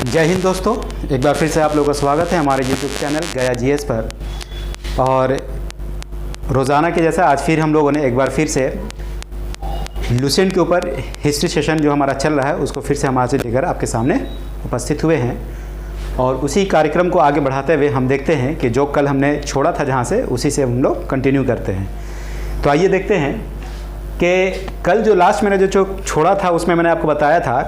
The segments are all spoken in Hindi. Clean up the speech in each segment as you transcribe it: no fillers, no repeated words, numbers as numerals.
जय हिंद दोस्तों, एक बार फिर से आप लोगों का स्वागत है हमारे YouTube चैनल गया जीएस पर। और रोज़ाना के जैसा आज फिर हम लोगों ने एक बार फिर से लुसेंट के ऊपर हिस्ट्री सेशन जो हमारा चल रहा है उसको फिर से हम आज लेकर आपके सामने उपस्थित हुए हैं। और उसी कार्यक्रम को आगे बढ़ाते हुए हम देखते हैं कि जो कल हमने छोड़ा था जहाँ से, उसी से हम लोग कंटिन्यू करते हैं। तो आइए देखते हैं कि कल जो लास्ट मैंने जो छोड़ा था उसमें मैंने आपको बताया था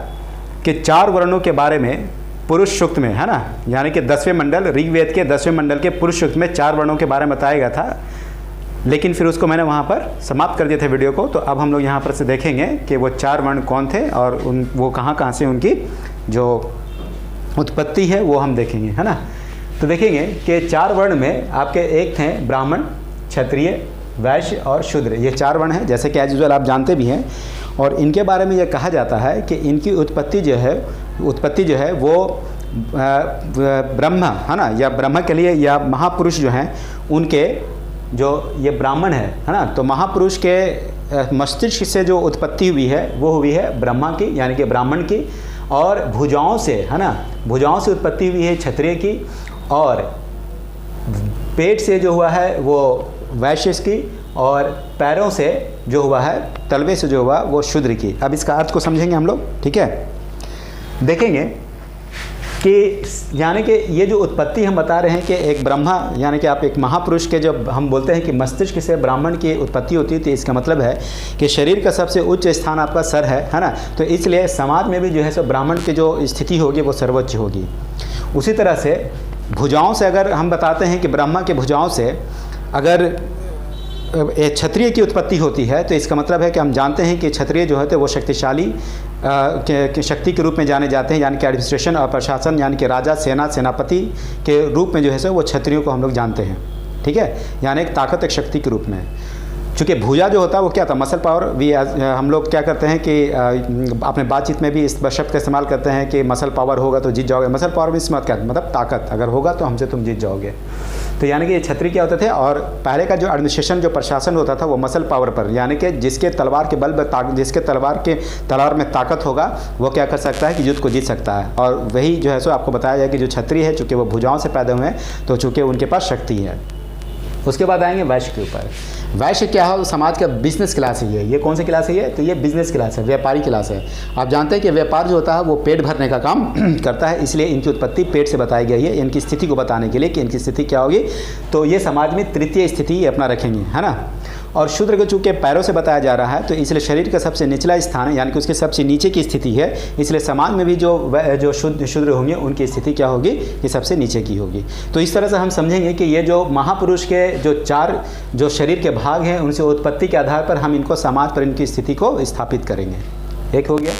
कि 4 वर्णों के बारे में पुरुष सूक्त में, है ना, यानी कि 10वें मंडल, ऋग्वेद के 10वें मंडल के पुरुष सूक्त में 4 वर्णों के बारे में बताया गया था। लेकिन फिर उसको मैंने वहाँ पर समाप्त कर दिया था वीडियो को। तो अब हम लोग यहाँ पर से देखेंगे कि वो 4 वर्ण कौन थे और वो कहाँ से उनकी जो उत्पत्ति है वो हम देखेंगे, है ना। तो देखेंगे कि 4 वर्ण में आपके एक थे ब्राह्मण, क्षत्रिय, वैश्य और शूद्र। ये 4 वर्ण हैं, जैसे कि एज यूजुअल आप जानते भी हैं। और इनके बारे में यह कहा जाता है कि इनकी उत्पत्ति जो है वो ब्रह्मा, है ना, या ब्रह्मा के लिए या महापुरुष जो हैं उनके जो ये ब्राह्मण है ना, तो महापुरुष के मस्तिष्क से जो उत्पत्ति हुई है वो हुई है ब्रह्मा की, यानी कि ब्राह्मण की। और भुजाओं से, है ना, भुजाओं से उत्पत्ति हुई है क्षत्रिय की। और पेट से जो हुआ है वो वैश्य की। और पैरों से जो हुआ है, तलवे से जो हुआ वो शूद्र की। अब इसका अर्थ को समझेंगे हम लोग, ठीक है। देखेंगे कि यानी कि ये जो उत्पत्ति हम बता रहे हैं कि एक ब्रह्मा यानी कि आप एक महापुरुष के, जब हम बोलते हैं कि मस्तिष्क से ब्राह्मण की उत्पत्ति होती है, तो इसका मतलब है कि शरीर का सबसे उच्च स्थान आपका सर है ना। तो इसलिए समाज में भी जो है सो ब्राह्मण की जो स्थिति होगी वो सर्वोच्च होगी। उसी तरह से भुजाओं से अगर हम बताते हैं कि ब्रह्मा के भुजाओं से अगर क्षत्रिय की उत्पत्ति होती है, तो इसका मतलब है कि हम जानते हैं कि क्षत्रिय जो होते हैं वो शक्तिशाली के शक्ति के रूप में जाने जाते हैं, यानी कि एडमिनिस्ट्रेशन और प्रशासन, यानी कि राजा, सेनापति के रूप में जो है सो वो क्षत्रियों को हम लोग जानते हैं, ठीक है, यानी एक ताकत, एक शक्ति के रूप में। चूँकि भुजा जो होता है वो क्या था, मसल पावर भी। हम लोग क्या करते हैं कि अपने बातचीत में भी इस शब्द का इस्तेमाल करते हैं कि मसल पावर होगा तो जीत जाओगे। मसल पावर भी इसमें क्या मतलब ताकत, अगर होगा तो हमसे तुम जीत जाओगे। तो यानी कि ये क्षत्रिय क्या होते थे। और पहले का जो एडमिनिस्ट्रेशन, जो प्रशासन होता था वो मसल पावर पर, यानी कि जिसके तलवार के बल पर जिसके तलवार में ताकत होगा वो क्या कर सकता है कि युद्ध को जीत सकता है। और वही जो है सो आपको बताया जाए कि जो क्षत्रिय है, चूँकि वो भुजाओं से पैदा हुए हैं तो चूँकि उनके पास शक्ति है। उसके बाद आएंगे वैश्य के ऊपर। वैश्य क्या है, समाज का बिजनेस क्लास है। ये कौन सी क्लास है? ये तो ये बिजनेस क्लास है, व्यापारी क्लास है। आप जानते हैं कि व्यापार जो होता है वो पेट भरने का काम करता है, इसलिए इनकी उत्पत्ति पेट से बताई गई है, इनकी स्थिति को बताने के लिए कि इनकी स्थिति क्या होगी। तो ये समाज में तृतीय स्थिति ये अपना रखेंगे, है ना। और शूद्र को चूँकि पैरों से बताया जा रहा है, तो इसलिए शरीर का सबसे निचला स्थान है, यानी कि उसके सबसे नीचे की स्थिति है। इसलिए समाज में भी जो शूद्र होंगे उनकी स्थिति क्या होगी, ये सबसे नीचे की होगी। तो इस तरह से हम समझेंगे कि ये जो महापुरुष के जो 4 जो शरीर के भाग हैं, उनसे उत्पत्ति के आधार पर हम इनको समाज पर इनकी स्थिति को स्थापित करेंगे। एक हो गया।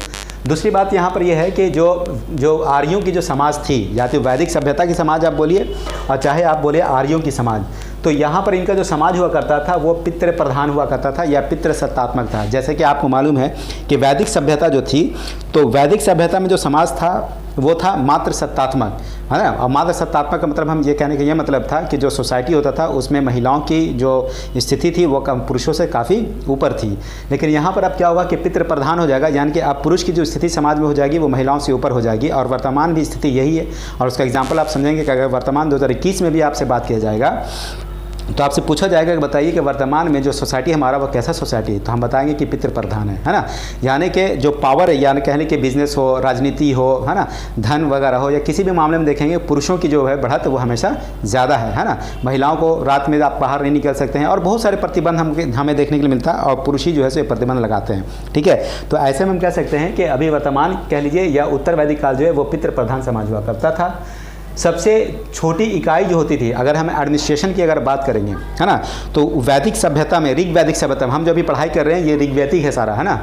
दूसरी बात यहाँ पर यह है कि जो आर्यों की जो समाज थी, या तो वैदिक सभ्यता की समाज आप बोलिए और चाहे आप बोलिए आर्यों की समाज, तो यहाँ पर इनका जो समाज हुआ करता था वो पितृ प्रधान हुआ करता था या पितृ सत्तात्मक था। जैसे कि आपको मालूम है कि वैदिक सभ्यता जो थी, तो वैदिक सभ्यता में जो समाज था वो था मात्र सत्तात्मक, है ना। और मात्र सत्तात्मक का मतलब हम ये कहने का ये मतलब था कि जो सोसाइटी होता था उसमें महिलाओं की जो स्थिति थी वो पुरुषों से काफ़ी ऊपर थी। लेकिन यहाँ पर अब क्या होगा कि पितृ प्रधान हो जाएगा, यानी कि अब पुरुष की जो स्थिति समाज में हो जाएगी वो महिलाओं से ऊपर हो जाएगी। और वर्तमान भी स्थिति यही है। और उसका एग्जाम्पल आप समझेंगे कि अगर वर्तमान 2021 में भी आपसे बात किया जाएगा तो आपसे पूछा जाएगा कि बताइए कि वर्तमान में जो सोसाइटी हमारा वो कैसा सोसाइटी है, तो हम बताएंगे कि पितृ प्रधान है ना। यानी कि जो पावर है, यानी कहने कि बिजनेस हो, राजनीति हो, है ना, धन वगैरह हो, या किसी भी मामले में देखेंगे पुरुषों की जो है बढ़त वो हमेशा ज़्यादा है ना। महिलाओं को रात में आप बाहर नहीं निकल सकते हैं और बहुत सारे प्रतिबंध हमें देखने के लिए मिलता है, और पुरुष ही जो है सो प्रतिबंध लगाते हैं, ठीक है। तो ऐसे में हम कह सकते हैं कि अभी वर्तमान कह लीजिए या उत्तर वैदिक काल जो है वो पितृ प्रधान समाज हुआ करता था। सबसे छोटी इकाई जो होती थी, अगर हम एडमिनिस्ट्रेशन की अगर बात करेंगे, है ना, तो वैदिक सभ्यता में, ऋग्वैदिक सभ्यता में हम जो अभी पढ़ाई कर रहे हैं ये ऋग्वैदिक है सारा, है ना।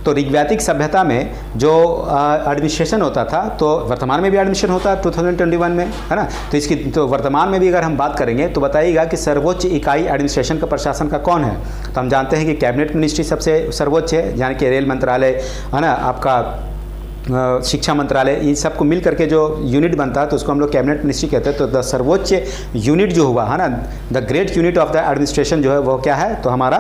तो ऋग्वैदिक सभ्यता में जो एडमिनिस्ट्रेशन होता था, तो वर्तमान में भी एडमिनिस्ट्रेशन होता है 2021 में, है ना। तो इसकी तो वर्तमान में भी अगर हम बात करेंगे तो बताइएगा कि सर्वोच्च इकाई एडमिनिस्ट्रेशन का, प्रशासन का कौन है। तो हम जानते हैं कि कैबिनेट मिनिस्ट्री सबसे सर्वोच्च है, यानी कि रेल मंत्रालय, है ना, आपका शिक्षा मंत्रालय, इन सबको मिल करके जो यूनिट बनता है तो उसको हम लोग कैबिनेट मिनिस्ट्री कहते हैं। तो द सर्वोच्च यूनिट जो हुआ, है ना, the great unit of the administration जो है वो क्या है, तो हमारा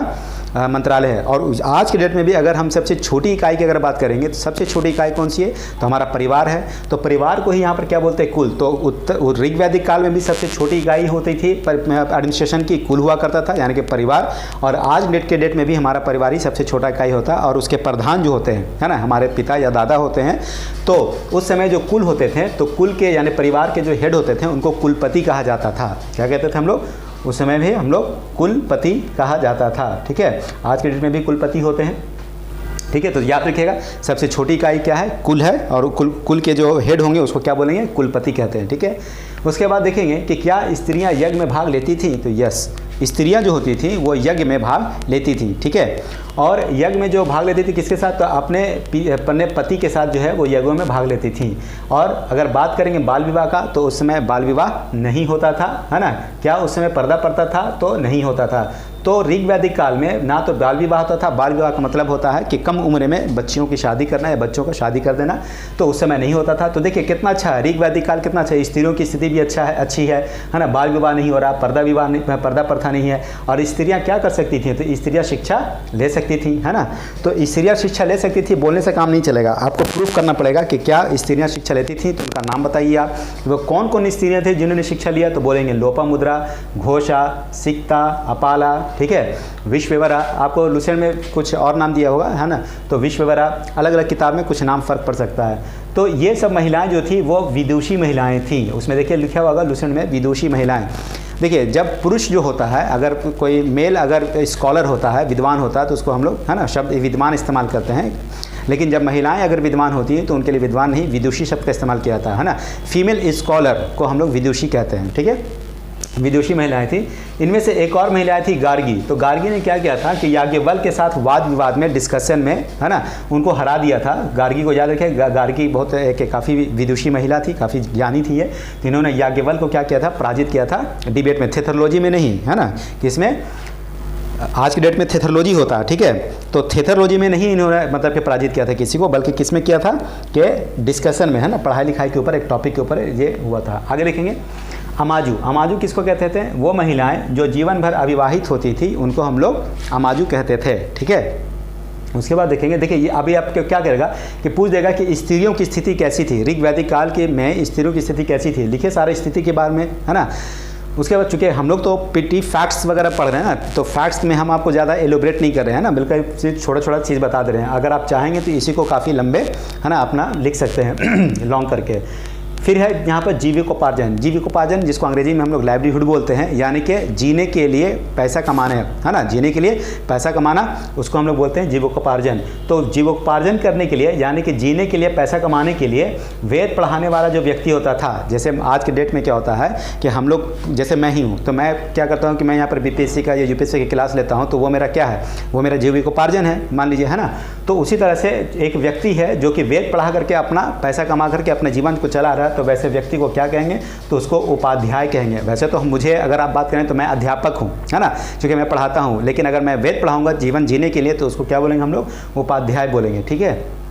मंत्रालय है। और आज के डेट में भी अगर हम सबसे छोटी इकाई की अगर बात करेंगे तो सबसे छोटी इकाई कौन सी है, तो हमारा परिवार है। तो परिवार को ही यहाँ पर क्या बोलते हैं, कुल। तो ऋग वैदिक काल में भी सबसे छोटी इकाई होती थी एडमिनिस्ट्रेशन की, कुल हुआ करता था, यानी कि परिवार। और आज के डेट में भी हमारा परिवार ही सबसे छोटा इकाई होता है। और उसके प्रधान जो होते हैं, है ना, हमारे पिता या दादा होते हैं। तो उस समय जो कुल होते थे, तो कुल के यानी परिवार के जो हेड होते थे उनको कुलपति कहा जाता था। क्या कहते थे हम लोग उस समय भी, हम लोग कुलपति कहा जाता था। ठीक है, आज के डेट में भी कुलपति होते हैं। ठीक है, तो याद रखिएगा सबसे छोटी इकाई क्या है, कुल है। और कुल के जो हेड होंगे उसको क्या बोलेंगे, कुलपति कहते हैं। ठीक है, उसके बाद देखेंगे कि क्या स्त्रियां यज्ञ में भाग लेती थी, तो यस, स्त्रियां जो होती थी वो यज्ञ में भाग लेती थी। ठीक है, और यज्ञ में जो भाग लेती थी किसके साथ, तो अपने पति के साथ जो है वो यज्ञों में भाग लेती थी। और अगर बात करेंगे बाल विवाह का, तो उस समय बाल विवाह नहीं होता था, है ना। क्या उस समय पर्दा पड़ता था, तो नहीं होता था। तो ऋग वैदिक काल में ना तो बाल विवाह होता था। बाल विवाह का मतलब होता है कि कम उम्र में बच्चियों की शादी करना या बच्चों का शादी कर देना, तो उस समय नहीं होता था। तो देखिए कितना अच्छा है, ऋग वैदिक काल कितना अच्छा है, स्त्रियों की स्थिति भी अच्छी है ना। बाल विवाह नहीं हो रहा, पर्दा प्रथा नहीं है। और स्त्रियां क्या कर सकती थी, तो स्त्रियां शिक्षा ले सकती थी, है ना। तो स्त्रियां शिक्षा ले सकती थी, बोलने से काम नहीं चलेगा, आपको प्रूफ करना पड़ेगा कि क्या स्त्रियां शिक्षा लेती थी। तो उनका नाम बताइए आप, वो कौन कौन स्त्रियां थी जिन्होंने शिक्षा लिया, तो बोलेंगे लोपामुद्रा, घोषा, सिक्ता, अपाला। ठीक है, विश्ववरा, आपको लुसेंट में कुछ और नाम दिया होगा, है ना। तो विश्ववरा, अलग अलग किताब में कुछ नाम फर्क पड़ सकता है। तो ये सब महिलाएं जो थी वो विदुषी महिलाएं थीं। उसमें देखिए लिखा होगा लुसेंट में विदुषी महिलाएं। देखिए जब पुरुष जो होता है, अगर कोई मेल अगर स्कॉलर होता है, विद्वान होता है, तो उसको हम लोग, है ना, शब्द विद्वान इस्तेमाल करते हैं। लेकिन जब महिलाएं अगर विद्वान होती हैं तो उनके लिए विद्वान नहीं, विदुषी शब्द का इस्तेमाल किया जाता है ना। फीमेल स्कॉलर को हम लोग विदुषी कहते हैं। ठीक है, विदुषी महिलाएं थी। इनमें से एक और महिलाएं थी गार्गी। तो गार्गी ने क्या किया था कि याज्ञवल्क्य के साथ वाद विवाद में, डिस्कशन में, है ना, उनको हरा दिया था। गार्गी को याद रखें, गार्गी बहुत काफ़ी विदुषी महिला थी, काफ़ी ज्ञानी थी ये। तो इन्होंने याज्ञवल्क्य को क्या किया था, पराजित किया था डिबेट में, थेथरोलॉजी में नहीं, है ना। किसमें, आज की डेट में थेथरोलॉजी होता है। ठीक है, तो थेथरोलॉजी में नहीं इन्होंने मतलब कि पराजित किया था किसी को, बल्कि किस में किया था कि डिस्कशन में, है ना, पढ़ाई लिखाई के ऊपर, एक टॉपिक के ऊपर ये हुआ था। आगे देखेंगे अमाजू। अमाजू किसको कहते थे, वो महिलाएं जो जीवन भर अविवाहित होती थी उनको हम लोग अमाजू कहते थे। ठीक है, उसके बाद देखेंगे, देखिए ये अभी आपको क्या करेगा कि पूछ देगा कि स्त्रियों की स्थिति कैसी थी ऋग वैदिक काल के में, स्त्रियों की स्थिति कैसी थी, लिखे सारे स्थिति के बारे में, है ना। उसके बाद चूँकि हम लोग तो पीटी फैक्ट्स वगैरह पढ़ रहे हैं ना, तो फैक्ट्स में हम आपको ज़्यादा एलोब्रेट नहीं कर रहे हैं ना, बिल्कुल छोटा चीज़ बता दे रहे हैं। अगर आप चाहेंगे तो इसी को काफ़ी लंबे, है ना, अपना लिख सकते हैं लॉन्ग करके। फिर है यहाँ पर जीविकोपार्जन। जीविकोपार्जन जिसको अंग्रेजी में हम लोग लाइवलीहुड बोलते हैं, यानी कि जीने के लिए पैसा कमाना, है ना, जीने के लिए पैसा कमाना, उसको हम लोग बोलते हैं जीविकोपार्जन। तो जीविकोपार्जन करने के लिए, यानी कि जीने के लिए, पैसा कमाने के लिए वेद पढ़ाने वाला जो व्यक्ति होता था, जैसे आज के डेट में क्या होता है कि हम लोग, जैसे मैं ही हूँ, तो मैं क्या करता हूँ कि मैं यहाँ पर बीपीएससी का या यूपीएससी की क्लास लेता हूँ, तो वो मेरा क्या है, वो मेरा जीविकोपार्जन है, मान लीजिए, है ना। तो उसी तरह से एक व्यक्ति है जो कि वेद पढ़ा करके अपना पैसा कमा करके अपने जीवन को चला रहा है, तो वैसे व्यक्ति को क्या कहेंगे, तो उसको उपाध्याय कहेंगे। वैसे तो मुझे अगर आप बात करें तो मैं अध्यापक हूँ, है ना, क्योंकि मैं पढ़ाता हूँ, लेकिन अगर मैं वेद पढ़ाऊँगा जीवन जीने के लिए तो उसको क्या बोलेंगे हम लोग, उपाध्याय बोलेंगे। ठीक है,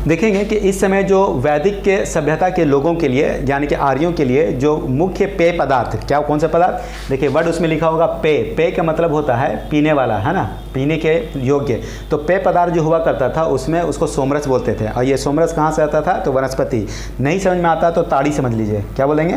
देखेंगे कि इस समय जो वैदिक के सभ्यता के लोगों के लिए, यानी कि आर्यों के लिए जो मुख्य पेय पदार्थ, क्या कौन सा पदार्थ, देखिए वर्ड उसमें लिखा होगा पेय। पेय का मतलब होता है पीने वाला, है ना, पीने के योग्य। तो पेय पदार्थ जो हुआ करता था उसमें उसको सोमरस बोलते थे। और ये सोमरस कहाँ से आता था, तो वनस्पति। नहीं समझ में आता तो ताड़ी समझ लीजिए, क्या बोलेंगे,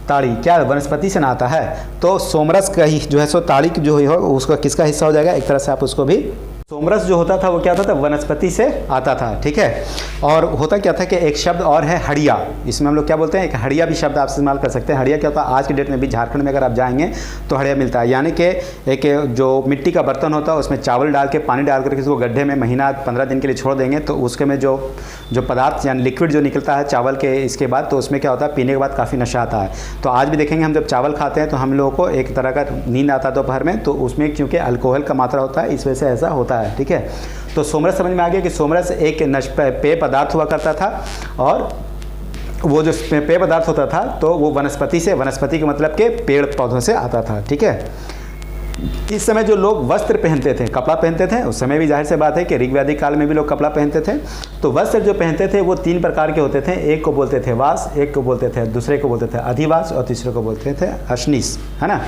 ताड़ी। क्या वनस्पति से ना आता है, तो सोमरस का ही जो है सो ताड़ी जो हो उसका किसका हिस्सा हो जाएगा, एक तरह से आप उसको भी, सोमरस जो होता था वो क्या होता था, वनस्पति से आता था। ठीक है, और होता क्या था कि एक शब्द और है हड़िया, इसमें हम लोग क्या बोलते हैं, एक हड़िया भी शब्द आप इस्तेमाल कर सकते हैं। हड़िया क्या होता है, आज के डेट में भी झारखंड में अगर आप जाएंगे तो हड़िया मिलता है, यानी कि एक जो मिट्टी का बर्तन होता है उसमें चावल डाल के, पानी डाल करके उसको गड्ढे में महीना 15 दिन के लिए छोड़ देंगे, तो उसके में जो पदार्थ यानी लिक्विड जो निकलता है चावल के इसके बाद, तो उसमें क्या होता है, पीने के बाद काफ़ी नशा आता है। तो आज भी देखेंगे हम जब चावल खाते हैं तो हम लोगों को एक तरह का नींद आता है दोपहर में, तो उसमें क्योंकि अल्कोहल का मात्रा होता है, इस वजह से ऐसा होता है। ठीक है, तो सोमरस समझ में आ गया कि सोमरस एक पेय पदार्थ हुआ करता था, और वो जो पेय पदार्थ होता था तो वो वनस्पति से, वनस्पति के मतलब के पेड़ पौधों से आता था। ठीक है, इस समय जो लोग वस्त्र पहनते थे, कपड़ा पहनते थे, उस समय भी जाहिर से बात है कि ऋग वैदिक काल में भी लोग कपड़ा पहनते थे। तो वस्त्र जो पहनते थे वो 3 प्रकार के होते थे। एक को बोलते थे वास, एक को बोलते थे, दूसरे को बोलते थे अधिवास, और तीसरे को बोलते थे अशनीस, है ना।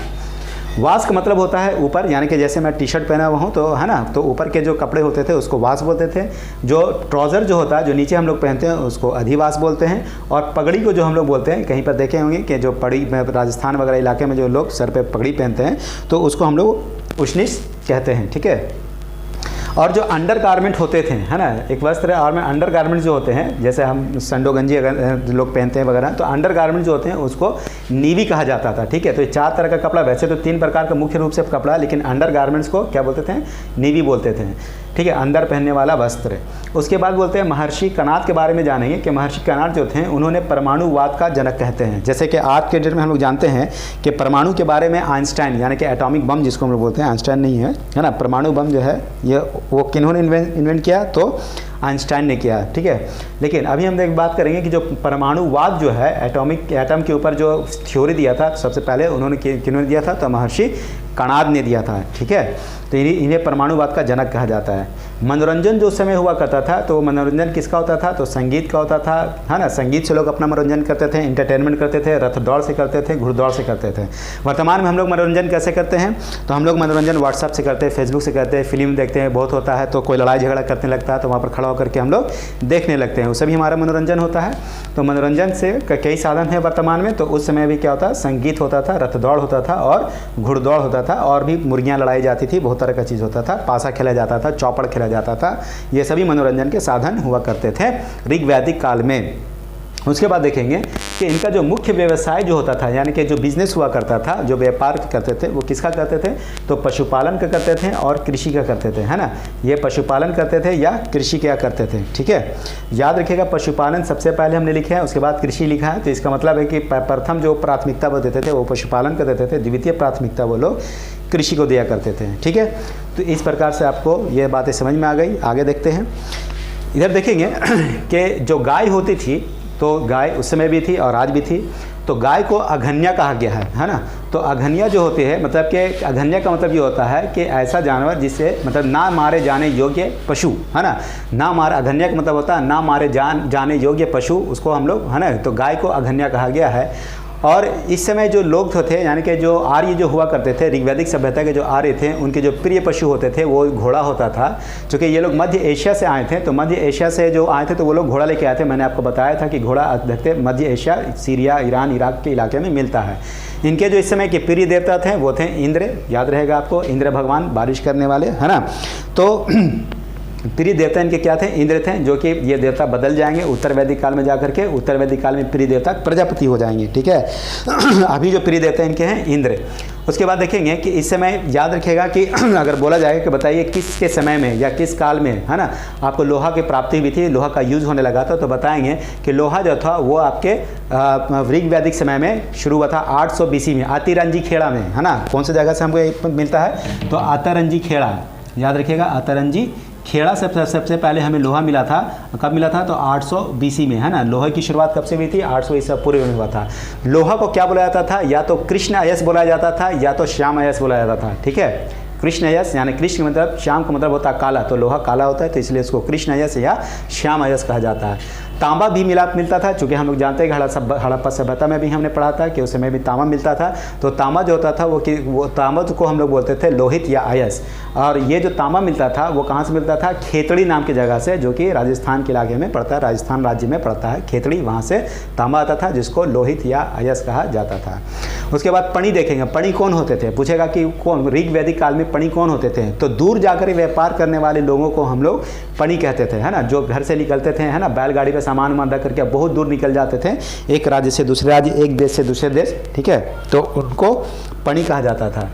वास का मतलब होता है ऊपर, यानी कि जैसे मैं टी शर्ट पहना हुआ हूँ तो है ना, तो ऊपर के जो कपड़े होते थे उसको वास बोलते थे। जो ट्राउज़र जो होता है जो नीचे हम लोग पहनते हैं उसको अधिवास बोलते हैं। और पगड़ी को जो हम लोग बोलते हैं, कहीं पर देखे होंगे कि जो पगड़ी राजस्थान वगैरह इलाके में जो लोग सर पे पगड़ी पहनते हैं तो उसको हम लोग उशनिश कहते हैं, ठीक है। और जो अंडर गारमेंट होते थे, है ना, एक वस्त्र और में अंडर गारमेंट जो होते हैं, जैसे हम संडो गंजी अगर लोग पहनते हैं वगैरह, तो अंडर गारमेंट जो होते हैं उसको नीवी कहा जाता था, ठीक है। तो ये 4 तरह का कपड़ा, वैसे तो 3 प्रकार का मुख्य रूप से कपड़ा, लेकिन अंडर गारमेंट्स को क्या बोलते थे, नीवी बोलते थे, ठीक है, अंदर पहनने वाला वस्त्र। उसके बाद बोलते हैं महर्षि कणाद के बारे में जानेंगे कि महर्षि कणाद जो थे उन्होंने परमाणुवाद का जनक कहते हैं। जैसे कि आज के डेट में हम लोग जानते हैं कि परमाणु के बारे में आइंस्टाइन, यानी कि एटॉमिक बम जिसको हम लोग बोलते हैं, आइंस्टाइन नहीं है ना, परमाणु बम जो है ये वो किन्होंने इन्वेंट किया, तो आइंस्टाइन ने किया, ठीक है। लेकिन अभी हम एक बात करेंगे कि जो परमाणुवाद जो है, एटम के ऊपर जो थ्योरी दिया था सबसे पहले उन्होंने किन्होंने दिया था, तो महर्षि कणाद ने दिया था, ठीक है। तो इन्हें परमाणुवाद का जनक कहा जाता है। मनोरंजन जो उस समय हुआ करता था, तो मनोरंजन किसका होता था, तो संगीत का होता था, है ना। संगीत से लोग अपना मनोरंजन करते थे, इंटरटेनमेंट करते थे, रथ दौड़ से करते थे, घुड़दौड़ से करते थे। वर्तमान में हम लोग मनोरंजन कैसे करते हैं, तो हम लोग मनोरंजन व्हाट्सएप से करते हैं, फेसबुक से करते हैं, फिल्म देखते हैं, बहुत होता है तो कोई लड़ाई झगड़ा करने लगता है तो वहाँ पर खड़ा होकर के हम लोग देखने लगते हैं, उससे भी हमारा मनोरंजन होता है। तो मनोरंजन से कई साधन हैं वर्तमान में, तो उस समय भी क्या होता, संगीत होता था, रथ दौड़ होता था और घुड़दौड़ होता था, और भी मुर्गियाँ लड़ाई जाती थी, बहुत तरह का चीज़ होता था, पासा खेला जाता था, चौपड़ खेला जाता था। ये सभी मनोरंजन के साधन हुआ करते थे ऋग्वैदिक काल में। उसके बाद देखेंगे कि इनका जो मुख्य व्यवसाय जो होता था, यानी कि जो बिजनेस हुआ करता था, जो व्यापार करते थे, वो किसका करते थे, तो पशुपालन का करते थे और कृषि का करते थे, है ना। ये पशुपालन करते थे या कृषि क्या करते थे, ठीक है। याद रखिएगा पशुपालन सबसे पहले हमने लिखा है, उसके बाद कृषि लिखा है, तो इसका मतलब है कि प्रथम जो प्राथमिकता वो देते थे वो पशुपालन को देते थे, द्वितीय प्राथमिकता वो लोग कृषि को दिया करते थे, ठीक है। तो इस प्रकार से आपको ये बातें समझ में आ गई। आगे देखते हैं, इधर देखेंगे कि जो गाय होती थी, तो गाय उस समय भी थी और आज भी थी, तो गाय को अघन्या कहा गया है ना। तो अघन्या जो होती है, मतलब कि अघन्या का मतलब ये होता है कि ऐसा जानवर जिससे मतलब ना मारे जाने योग्य पशु, है ना, ना मारे, अघन्या का मतलब होता है ना मारे जाने योग्य पशु, उसको हम लोग, है ना, तो गाय को अघन्या कहा गया है। और इस समय जो लोग थे, यानी कि जो आर्य जो हुआ करते थे, ऋग्वैदिक सभ्यता के जो आर्य थे, उनके जो प्रिय पशु होते थे वो घोड़ा होता था। चूँकि ये लोग मध्य एशिया से आए थे, तो मध्य एशिया से जो आए थे तो वो लोग घोड़ा लेके आए थे। मैंने आपको बताया था कि घोड़ा देखते मध्य एशिया, सीरिया, ईरान, इराक के इलाके में मिलता है। इनके जो इस समय के प्रिय देवता थे वो थे इंद्र, याद रहेगा आपको, इंद्र भगवान बारिश करने वाले, है ना। तो प्रिय देवता इनके क्या थे, इंद्र थे, जो कि ये देवता बदल जाएंगे उत्तर वैदिक काल में जाकर के, उत्तर वैदिक काल में प्रिय देवता प्रजापति हो जाएंगे, ठीक है। अभी जो प्रिय देवता इनके हैं इंद्र। उसके बाद देखेंगे कि इस समय याद रखिएगा कि अगर बोला जाएगा कि बताइए किसके समय में या किस काल में, है ना, आपको लोहा की प्राप्ति हुई थी, लोहा का यूज़ होने लगा था, तो बताएंगे कि लोहा जो था वो आपके ऋग्वैदिक समय में शुरू हुआ था 800 BC में, अतिरंजी खेड़ा में, है ना। कौन सी जगह से हमको मिलता है, तो अतरंजी खेड़ा, याद रखिएगा अतरंजी खेड़ा से सबसे पहले हमें लोहा मिला था। कब मिला था, तो 800 BC में, है ना। लोहे की शुरुआत कब से हुई थी, 800 ईसा पूर्व में हुआ था। लोहा को क्या बोला जाता था, या तो कृष्ण अयस बोला जाता था या तो श्याम अयस बोला जाता था, ठीक है। कृष्ण अयस यानी कृष्ण मतलब, श्याम का मतलब होता है काला, तो लोहा काला होता है, तो इसलिए इसको कृष्ण अयस या श्याम अयस कहा जाता है। तांबा भी मिलता था, चूँकि हम लोग जानते हैं कि हड़प्पा सभ्यता में भी हमने पढ़ा था कि उस समय भी तांबा मिलता था। तो तांबा जो होता था वो तांबा को हम लोग बोलते थे लोहित या अयस। और ये जो तांबा मिलता था वो कहाँ से मिलता था, खेतड़ी नाम की जगह से, जो कि राजस्थान के इलाके में पड़ता है, राजस्थान राज्य में पड़ता है खेतड़ी, वहाँ से तांबा आता था जिसको लोहित या अयस कहा जाता था। उसके बाद पणी देखेंगे, पणी कौन होते थे, पूछेगा कि कौन, ऋग्वैदिक काल में पणी कौन होते थे, तो दूर जाकर व्यापार करने वाले लोगों को हम लोग पणी कहते थे, है ना। जो घर से निकलते थे, है ना, बैलगाड़ी पर सामान वामान रख करके बहुत दूर निकल जाते थे, एक राज्य से दूसरे राज्य, एक देश से दूसरे देश, ठीक है, तो उनको पणी कहा जाता था।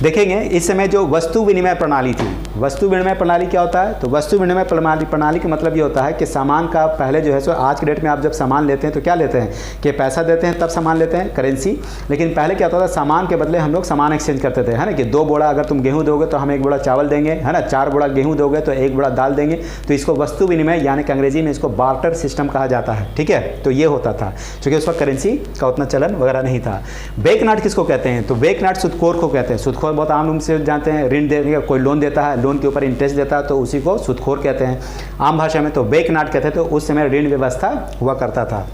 देखेंगे इस समय जो वस्तु विनिमय प्रणाली थी, वस्तु विनिमय प्रणाली क्या होता है, तो वस्तु विनिमय प्रणाली का मतलब ये होता है कि सामान का पहले जो है सो, आज के डेट में आप जब सामान लेते हैं तो क्या लेते हैं कि पैसा देते हैं तब सामान लेते हैं, करेंसी। लेकिन पहले क्या होता था, सामान के बदले हम लोग सामान एक्सचेंज करते थे, है ना, कि 2 बोरा अगर तुम गेहूँ दोगे तो हम 1 बोरा चावल देंगे, है ना, 4 बोरा गेहूँ दोगे तो 1 बोरा दाल देंगे। तो इसको वस्तु विनिमय यानी कि अंग्रेजी में इसको बार्टर सिस्टम कहा जाता है, ठीक है। तो ये होता था, क्योंकि उस वक्त करेंसी का उतना चलन वगैरह नहीं था। बेकनाट किसको कहते हैं, तो बेकनाट सुदखोर को कहते हैं। सुदखोर बहुत आम रूप से जानते हैं, ऋण देने का कोई लोन देता है, लोन के ऊपर इंटरेस्ट देता है, तो उसी को सुदखोर कहते हैं आम भाषा में। तो बेकनाट कहते हैं। तो उस समय ऋण व्यवस्था हुआ करता था,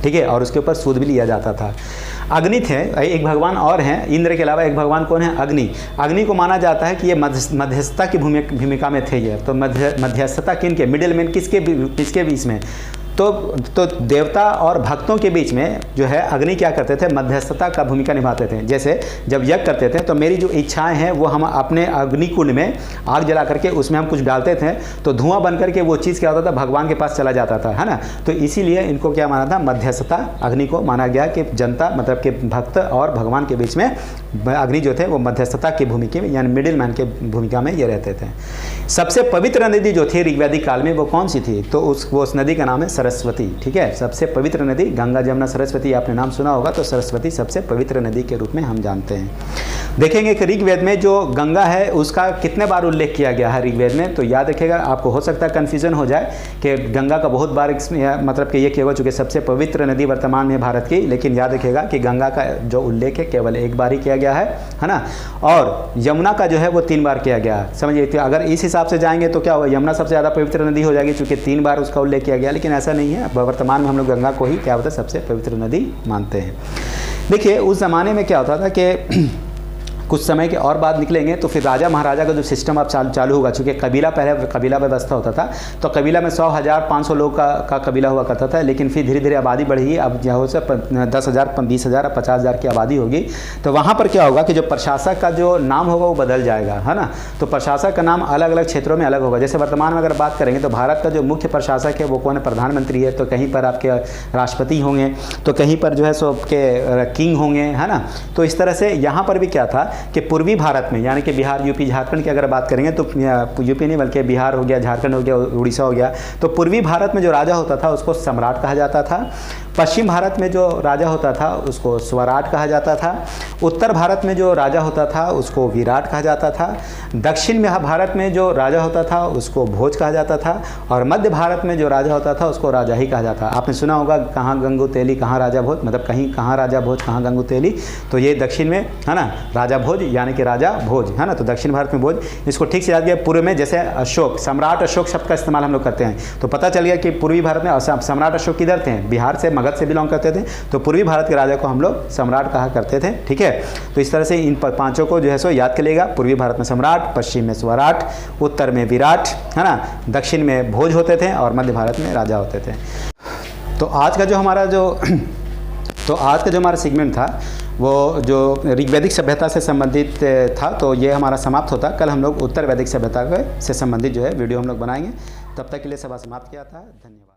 ठीक ठीक है, और उसके ऊपर सूद भी लिया जाता था। अग्नि थे, एक भगवान और हैं, इंद्र के अलावा एक भगवान कौन है? अग्नि। अग्नि को माना जाता है कि ये मध्यस्थता की भूमिका में थे ये। तो मध्यस्थता किनके, मिडिल मैन किसके बीच में? तो देवता और भक्तों के बीच में जो है अग्नि क्या करते थे? मध्यस्थता का भूमिका निभाते थे। जैसे जब यज्ञ करते थे तो मेरी जो इच्छाएं हैं वो हम अपने अग्निकुंड में आग जला करके उसमें हम कुछ डालते थे, तो धुआं बन करके वो चीज़ क्या होता था? भगवान के पास चला जाता था, है ना। तो इसीलिए इनको क्या माना था? मध्यस्थता अग्नि को माना गया कि जनता मतलब कि भक्त और भगवान के बीच में अग्नि जो थे वो मध्यस्थता की भूमिका में यानी मिडिल मैन के भूमिका में ये रहते थे। सबसे पवित्र नदी जो थी ऋग्वैदिक काल में वो कौन सी थी? तो उस नदी का नाम है सरस्वती, ठीक है। सबसे पवित्र नदी, गंगा जमुना सरस्वती आपने नाम सुना होगा, तो सरस्वती सबसे पवित्र नदी के रूप में हम जानते हैं। देखेंगे कि ऋग्वेद में जो गंगा है उसका कितने बार उल्लेख किया गया है ऋग्वेद में, तो याद रखिएगा, आपको हो सकता है कन्फ्यूजन हो जाए कि गंगा का बहुत बार मतलब कि ये किया हो चुके सबसे पवित्र नदी वर्तमान में भारत की, लेकिन याद रखिएगा कि गंगा का जो उल्लेख है केवल एक बार ही किया गया है ना। और यमुना का जो है वो 3 बार किया गया, समझिए। तो अगर इस हिसाब से जाएंगे तो क्या होगा? यमुना सबसे ज़्यादा पवित्र नदी हो जाएगी चूँकि 3 बार उसका उल्लेख किया गया, लेकिन ऐसा नहीं है। वर्तमान में हम लोग गंगा को ही क्या होता है? सबसे पवित्र नदी मानते हैं। देखिए उस ज़माने में क्या होता था कि कुछ समय के और बाद निकलेंगे तो फिर राजा महाराजा का जो सिस्टम अब चालू होगा, चूँकि कबीला पहले कबीला व्यवस्था होता था, तो कबीला में 100, 1000, 500 लोग का कबीला हुआ करता था, लेकिन फिर धीरे धीरे आबादी बढ़ी, अब जो हो सब 10,000, 20,000, 50,000 की आबादी होगी। तो वहाँ पर क्या होगा कि जो प्रशासक का जो नाम होगा वो बदल जाएगा, है ना। तो प्रशासक का नाम अलग अलग क्षेत्रों में अलग होगा। जैसे वर्तमान में अगर बात करेंगे तो भारत का जो मुख्य प्रशासक है वो कौन है? प्रधानमंत्री है। तो कहीं पर आपके राष्ट्रपति होंगे, तो कहीं पर जो है सो आपके किंग होंगे, है ना। तो इस तरह से यहाँ पर भी क्या था कि पूर्वी भारत में यानी कि बिहार, यूपी, झारखंड की अगर बात करेंगे तो यूपी नहीं बल्कि बिहार हो गया, झारखंड हो गया, उड़ीसा हो गया, तो पूर्वी भारत में जो राजा होता था उसको सम्राट कहा जाता था। पश्चिम भारत में जो राजा होता था उसको स्वराट कहा जाता था। उत्तर भारत में जो राजा होता था उसको विराट कहा जाता था। दक्षिण में भारत में जो राजा होता था उसको भोज कहा जाता था। और मध्य भारत में जो राजा होता था उसको राजा ही कहा जाता था। आपने सुना होगा कहाँ गंगू तेली कहाँ राजा भोज, मतलब कहीं कहाँ राजा भोज कहाँ गंगू तेली, तो ये दक्षिण में है ना राजा भोज यानी कि राजा भोज, है ना। तो दक्षिण भारत में भोज, इसको ठीक से याद किया। पूर्व में जैसे अशोक, सम्राट अशोक शब्द का इस्तेमाल हम लोग करते हैं, तो पता चल गया कि पूर्वी भारत में सम्राट अशोक किधर थे? बिहार से, मगध से बिलोंग करते थे। तो पूर्वी भारत के राजा को हम लोग सम्राट कहा करते थे, ठीक है। तो इस तरह से इन पांचों को जो है सो याद कर लेगा। पूर्वी भारत में सम्राट, पश्चिम में स्वराट, उत्तर में विराट, है ना, दक्षिण में भोज होते थे और मध्य भारत में राजा होते थे। तो आज का जो हमारा सेगमेंट था वो जो ऋग्वैदिक सभ्यता से संबंधित था, तो ये हमारा समाप्त होता। कल हम लोग उत्तर वैदिक सभ्यता से संबंधित जो है वीडियो हम लोग बनाएंगे। तब तक के लिए सभा समाप्त किया था। धन्यवाद।